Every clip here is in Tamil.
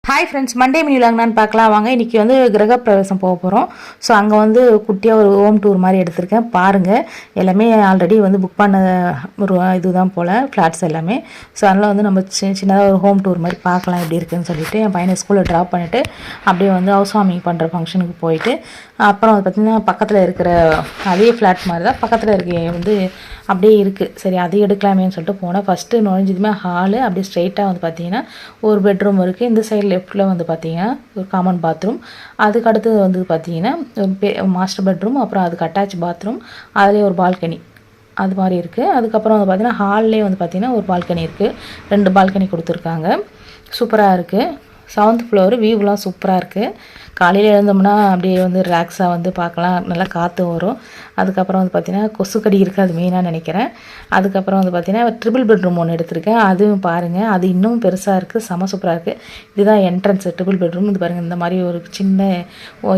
ஹாய் ஃப்ரெண்ட்ஸ், மண்டே மினி விலாக்னான்னு பார்க்கலாம் வாங்க. இன்றைக்கி வந்து கிரகப்பிரவேசம் போக போகிறோம். ஸோ அங்கே வந்து குட்டியாக ஒரு ஹோம் டூர் மாதிரி எடுத்திருக்கேன் பாருங்கள். எல்லாமே ஆல்ரெடி வந்து புக் பண்ண ஒரு இதுதான் போல் ஃப்ளாட்ஸ் எல்லாமே. ஸோ அதனால் வந்து நம்ம சின்னதாக ஒரு ஹோம் டூர் மாதிரி பார்க்கலாம் எப்படி இருக்குதுன்னு சொல்லிட்டு என் பையனை ஸ்கூலில் ட்ராப் பண்ணிவிட்டு அப்படியே வந்து ஹவுஸ் வார்மிங் பண்ணுற ஃபங்க்ஷனுக்கு போயிட்டு அப்புறம் அது பார்த்திங்கன்னா பக்கத்தில் இருக்கிற அதே ஃப்ளாட் மாதிரி தான் பக்கத்தில் இருக்க வந்து அப்படியே இருக்குது. சரி அதை எடுக்கலாமேன்னு சொல்லிட்டு போனேன். ஃபஸ்ட்டு நுழைஞ்சதுமே ஹாலு அப்படியே ஸ்ட்ரெயிட்டாக வந்து பார்த்திங்கன்னா ஒரு பெட்ரூம் இருக்குது. இந்த சைடில் லெஃப்ட்டில் வந்து பார்த்திங்கன்னா ஒரு காமன் பாத்ரூம், அதுக்கு அடுத்தது வந்து பார்த்திங்கன்னா மாஸ்டர் பெட்ரூம், அப்புறம் அதுக்கு அட்டாச் பாத்ரூம், அதிலே ஒரு பால்கனி அது மாதிரி இருக்குது. அதுக்கப்புறம் வந்து பார்த்திங்கன்னா ஹால்லே வந்து பார்த்திங்கன்னா ஒரு பால்கனி இருக்குது. 2 பால்கனி கொடுத்துருக்காங்க. சூப்பராக இருக்குது. 7th floor. வியூலாம் சூப்பராக இருக்குது. காலையில் எழுந்தோம்னா அப்படியே வந்து ரிலாக்ஸாக வந்து பார்க்கலாம், நல்லா காற்று வரும். அதுக்கப்புறம் வந்து பார்த்திங்கன்னா கொசுக்கடி இருக்குது, அது மெயினாக நினைக்கிறேன். அதுக்கப்புறம் வந்து பார்த்திங்கன்னா ட்ரிபிள் பெட்ரூம் ஒன்று எடுத்திருக்கேன். அதுவும் பாருங்கள், அது இன்னும் பெருசாக இருக்குது, செம சூப்பராக இருக்குது. இதுதான் என்ட்ரன்ஸு ட்ரிபிள் பெட்ரூம். இது பாருங்கள், இந்த மாதிரி ஒரு சின்ன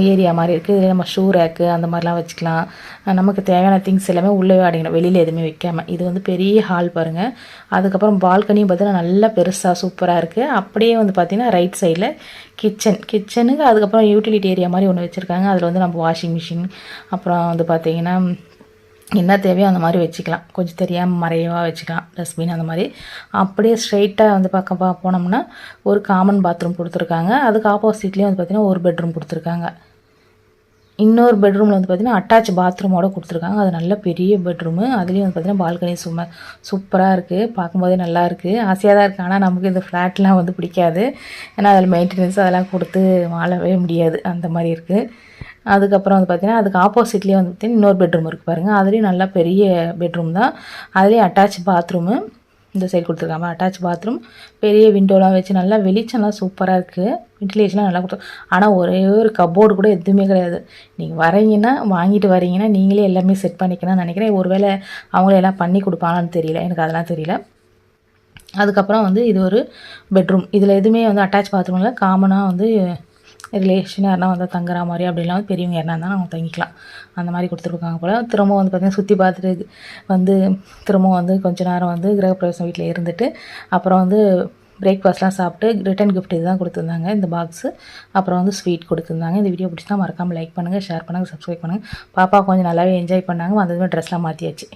ஏரியா மாதிரி இருக்குது. இதில் நம்ம ஷூ ரேக்கு அந்த மாதிரிலாம் வச்சுக்கலாம். நமக்கு தேவையான திங்ஸ் எல்லாமே உள்ளே அடைக்கணும், வெளியில் எதுவுமே வைக்காமல். இது வந்து பெரிய ஹால் பாருங்கள். அதுக்கப்புறம் பால்கனியும் பார்த்திங்கன்னா நல்லா பெருசாக சூப்பராக இருக்குது. அப்படியே வந்து பார்த்திங்கன்னா ரைட் சைடில் கிச்சனுக்கு அதுக்கப்புறம் யூட்டிலிட்டி ஏரியா மாதிரி ஒன்று வச்சுருக்காங்க. அதில் வந்து நம்ம வாஷிங் மிஷின், அப்புறம் வந்து பார்த்திங்கன்னா என்ன தேவையோ அந்த மாதிரி வச்சுக்கலாம். கொஞ்சம் தெரியாமல் மறைவாக வச்சுக்கலாம், டஸ்ட்பின் அந்த மாதிரி. அப்படியே ஸ்ட்ரைட்டாக வந்து போனோம்னா ஒரு காமன் பாத்ரூம் கொடுத்துருக்காங்க. அதுக்கு ஆப்போசிட்லேயே வந்து பார்த்திங்கன்னா ஒரு பெட்ரூம் கொடுத்துருக்காங்க. இன்னொரு பெட்ரூமில் வந்து பார்த்திங்கன்னா அட்டாச் பாத்ரூமோடு கொடுத்துருக்காங்க. அது நல்ல பெரிய பெட்ரூமு. அதுலேயும் வந்து பார்த்திங்கன்னா பால்கனி சூப்பராக இருக்குது. பார்க்கும்போதே நல்லா இருக்குது, ஆசையாக தான் இருக்குது. ஆனால் நமக்கு இந்த ஃப்ளாட்லாம் வந்து பிடிக்காது. ஏன்னா அதில் மெயின்டெனன்ஸ் அதெல்லாம் கொடுத்து வாழவே முடியாது, அந்த மாதிரி இருக்குது. அதுக்கப்புறம் வந்து பார்த்திங்கன்னா அதுக்கு ஆப்போசிட்லேயே வந்து பார்த்திங்கன்னா இன்னொரு பெட்ரூம் இருக்குது பாருங்கள். அதுலேயும் நல்லா பெரிய பெட்ரூம் தான். அதுலேயும் அட்டாச் பாத்ரூமு இந்த சைடு கொடுத்துருக்காங்க. அட்டாச் பாத்ரூம், பெரிய விண்டோலாம் வச்சு நல்லா வெளிச்சம்லாம் சூப்பராக இருக்குது. வென்டிலேஷன்லாம் நல்லா கொடுத்து. ஆனால் ஒரே ஒரு கப்போர்டு கூட எதுவுமே கிடையாது. நீங்கள் வரீங்கன்னா வாங்கிட்டு வரீங்கன்னா நீங்களே எல்லாமே செட் பண்ணிக்கணும்னு நினைக்கிறேன். ஒருவேளை அவங்களே எல்லாம் பண்ணி கொடுப்பாங்கன்னு தெரியல, எனக்கு அதெல்லாம் தெரியல. அதுக்கப்புறம் வந்து இது ஒரு பெட்ரூம். இதில் எதுவுமே வந்து அட்டாச் பாத்ரூமில் காமனாக வந்து ரிலேஷன் யாருனா வந்து தங்குற மாதிரி அப்படிலாம் பெரியவங்க யாருனா இருந்தாலும் அவங்க தங்கிக்கலாம், அந்த மாதிரி கொடுத்துருக்காங்க போல். திரும்பவும் வந்து பார்த்திங்கன்னா சுற்றி பார்த்துட்டு வந்து திரும்பவும் வந்து கொஞ்ச நேரம் வந்து கிரகப்பிரவேசம் வீட்டில் இருந்துட்டு அப்புறம் வந்து பிரேக்ஃபாஸ்ட்லாம் சாப்பிட்டு ரிட்டன் கிஃப்ட் இதுதான் கொடுத்துருந்தாங்க, இந்த பாக்ஸு. அப்புறம் வந்து ஸ்வீட் கொடுத்துருந்தாங்க. இந்த வீடியோ பிடிச்சா மறக்காமல் லைக் பண்ணுங்கள், ஷேர் பண்ணுங்கள், சப்ஸ்கிரைப் பண்ணுங்கள். பாப்பா கொஞ்சம் நல்லாவே என்ஜாய் பண்ணாங்க. வந்ததுமே ட்ரெஸ்லாம் மாற்றியாச்சு.